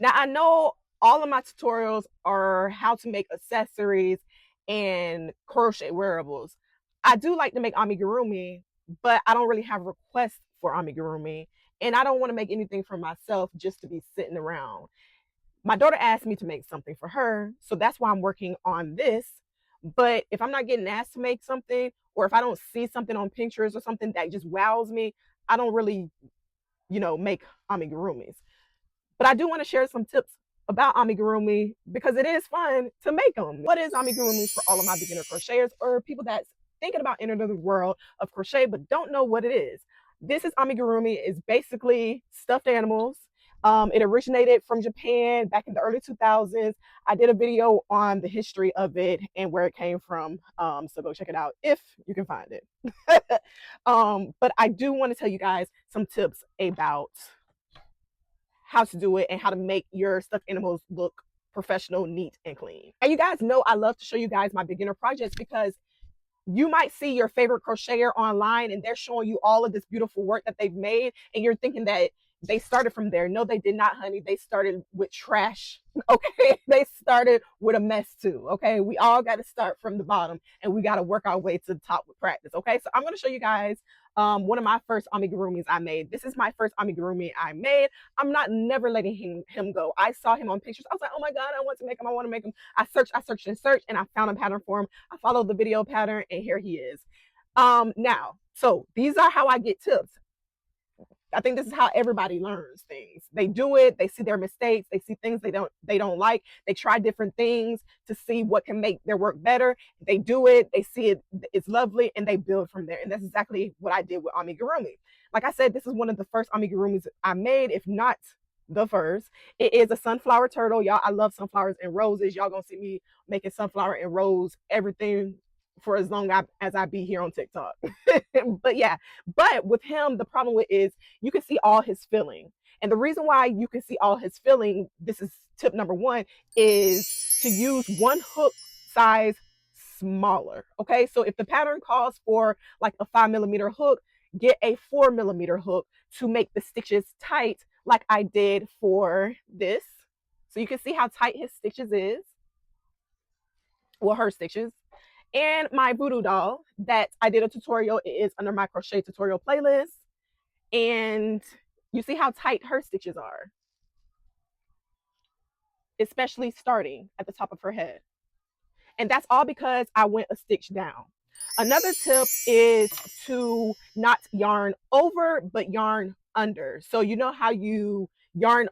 Now I know all of my tutorials are how to make accessories and crochet wearables. I do like to make amigurumi, but I don't really have requests for amigurumi, and I don't want to make anything for myself just to be sitting around. My daughter asked me to make something for her, so that's why I'm working on this. But if I'm not getting asked to make something, or if I don't see something on Pinterest or something that just wows me, I don't really, make amigurumis. But I do want to share some tips about amigurumi because it is fun to make them. What is amigurumi for all of my beginner crocheters or people that's thinking about entering the world of crochet but don't know what it is? This is amigurumi. Is basically stuffed animals. It originated from Japan back in the early 2000s. I did a video on the history of it and where it came from. So go check it out if you can find it. But I do want to tell you guys some tips about how to do it and how to make your stuffed animals look professional, neat, and clean. And you guys know I love to show you guys my beginner projects because you might see your favorite crocheter online and they're showing you all of this beautiful work that they've made, and you're thinking that they started from there. No, they did not, honey. They started with trash. Okay. They started with a mess too. Okay. We all got to start from the bottom and we got to work our way to the top with practice. Okay. So I'm going to show you guys one of my first amigurumis I made. This is my first amigurumi I made. I'm not never letting him go. I saw him on pictures. I was like, oh my God, I want to make him. I want to make him. I searched and searched, and I found a pattern for him. I followed the video pattern, and here he is. Now, so these are how I get tips. I think this is how everybody learns things. They do it, they see their mistakes, they see things they don't like, they try different things to see what can make their work better. They do it, they see it's lovely, and they build from there. And that's exactly what I did with amigurumi. Like I said, this is one of the first amigurumis I made, if not the first. It is a sunflower turtle. Y'all, I love sunflowers and roses. Y'all gonna see me making sunflower and rose everything for as long as I be here on TikTok. But yeah, but with him, the problem with is you can see all his filling. And the reason why you can see all his filling, this is tip number one, is to use one hook size smaller. Okay, so if the pattern calls for like a 5 millimeter hook, get a 4 millimeter hook to make the stitches tight, like I did for this. So you can see how tight his stitches is. Well, her stitches. And my voodoo doll that I did a tutorial. It is under my crochet tutorial playlist. And you see how tight her stitches are, especially starting at the top of her head. And that's all because I went a stitch down. Another tip is to not yarn over, but yarn under. So you know how you yarn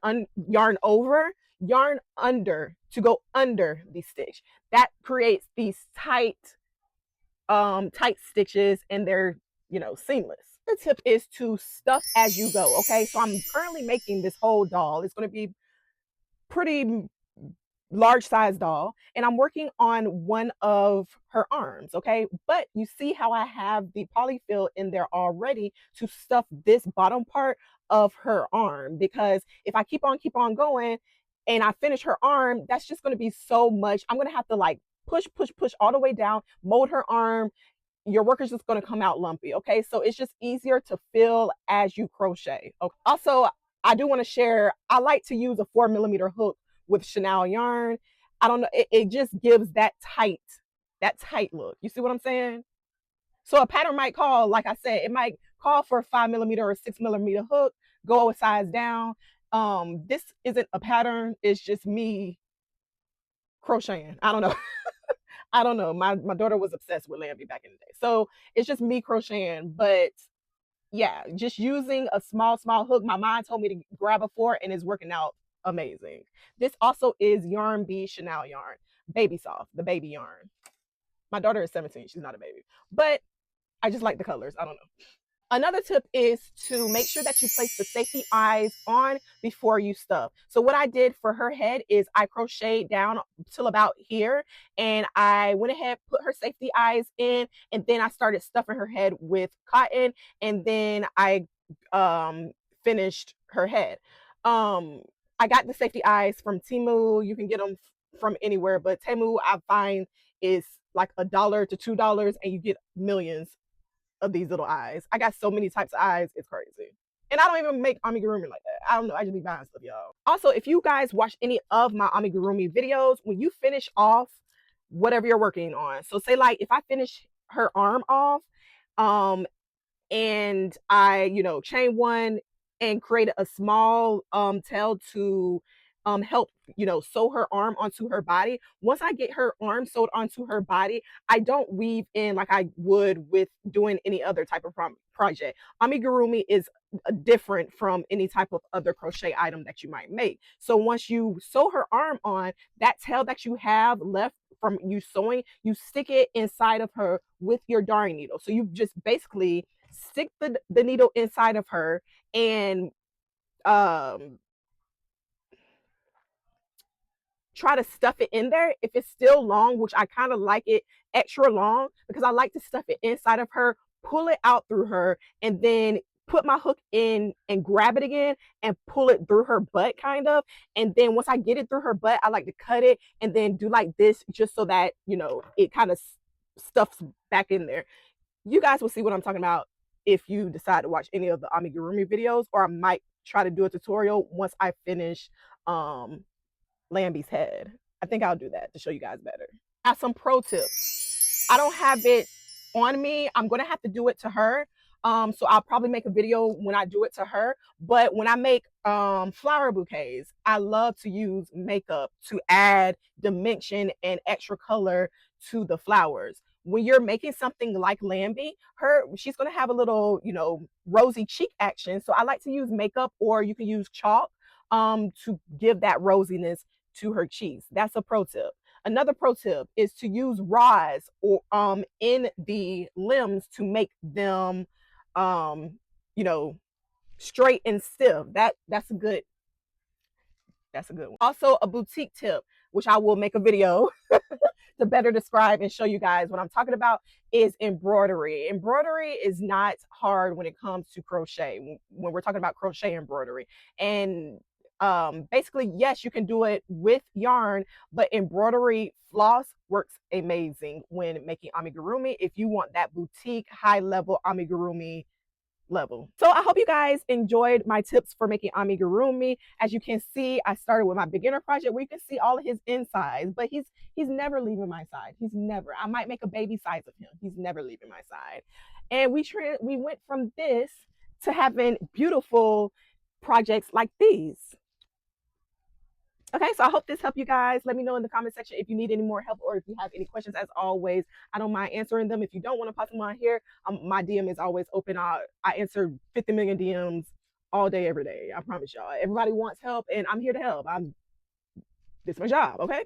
over, yarn under to go under the stitch. That creates these tight stitches, and they're seamless. The tip is to stuff as you go. Okay, so I'm currently making this whole doll. It's going to be pretty large size doll, and I'm working on one of her arms. Okay, but you see how I have the polyfill in there already to stuff this bottom part of her arm, because if I keep on going and I finish her arm, that's just going to be so much. I'm going to have to like push all the way down, mold her arm. Your work is just going to come out lumpy. Okay, so it's just easier to fill as you crochet. Okay. Also, I do want to share, I like to use a 4 millimeter hook with Chanel yarn. I don't know, it just gives that tight look. You see what I'm saying? So a pattern might call, like I said, it might call for a 5 millimeter or 6 millimeter hook. Go a size down. This isn't a pattern, it's just me crocheting. I don't know. I don't know. My daughter was obsessed with Lambie back in the day. So it's just me crocheting. But yeah, just using a small hook. My mom told me to grab a 4, and it's working out amazing. This also is Yarn Bee Chanel yarn. Baby Soft, the baby yarn. My daughter is 17. She's not a baby. But I just like the colors. I don't know. Another tip is to make sure that you place the safety eyes on before you stuff. So what I did for her head is I crocheted down till about here, and I went ahead, put her safety eyes in, and then I started stuffing her head with cotton, and then I finished her head. I got the safety eyes from Temu. You can get them from anywhere, but Temu I find is like $1 to $2, and you get millions of these little eyes. I got so many types of eyes, it's crazy. And I don't even make amigurumi like that. I don't know. I just be buying stuff, y'all. Also, if you guys watch any of my amigurumi videos, when you finish off whatever you're working on, so say like if I finish her arm off, um, and I, chain one and create a small tail to help, sew her arm onto her body. Once I get her arm sewed onto her body, I don't weave in like I would with doing any other type of project. Amigurumi is different from any type of other crochet item that you might make. So once you sew her arm on, that tail that you have left from you sewing, you stick it inside of her with your darning needle. So you just basically stick the needle inside of her and um try to stuff it in there. If it's still long, which I kind of like it extra long because I like to stuff it inside of her, pull it out through her, and then put my hook in and grab it again and pull it through her butt kind of. And then once I get it through her butt, I like to cut it and then do like this just so that, it kind of stuffs back in there. You guys will see what I'm talking about if you decide to watch any of the amigurumi videos, or I might try to do a tutorial once I finish Lambie's head. I think I'll do that to show you guys better. I have some pro tips. I don't have it on me. I'm gonna have to do it to her. So I'll probably make a video when I do it to her. But when I make flower bouquets, I love to use makeup to add dimension and extra color to the flowers. When you're making something like Lambie, she's gonna have a little, rosy cheek action. So I like to use makeup, or you can use chalk to give that rosiness to her cheeks. That's a pro tip. Another pro tip is to use rods or in the limbs to make them you know straight and stiff. That's a good one. Also a boutique tip, which I will make a video to better describe and show you guys what I'm talking about, is embroidery. Embroidery is not hard when it comes to crochet, when we're talking about crochet embroidery. And basically, yes, you can do it with yarn, but embroidery floss works amazing when making amigurumi if you want that boutique high level amigurumi level. So I hope you guys enjoyed my tips for making amigurumi. As you can see, I started with my beginner project where you can see all of his insides, but he's never leaving my side. He's never. I might make a baby size of him. He's never leaving my side. And we went from this to having beautiful projects like these. Okay, so I hope this helped you guys. Let me know in the comment section if you need any more help or if you have any questions. As always, I don't mind answering them. If you don't want to pop them on here, my DM is always open. I answer 50 million DMs all day, every day. I promise y'all. Everybody wants help, and I'm here to help. This is my job, okay?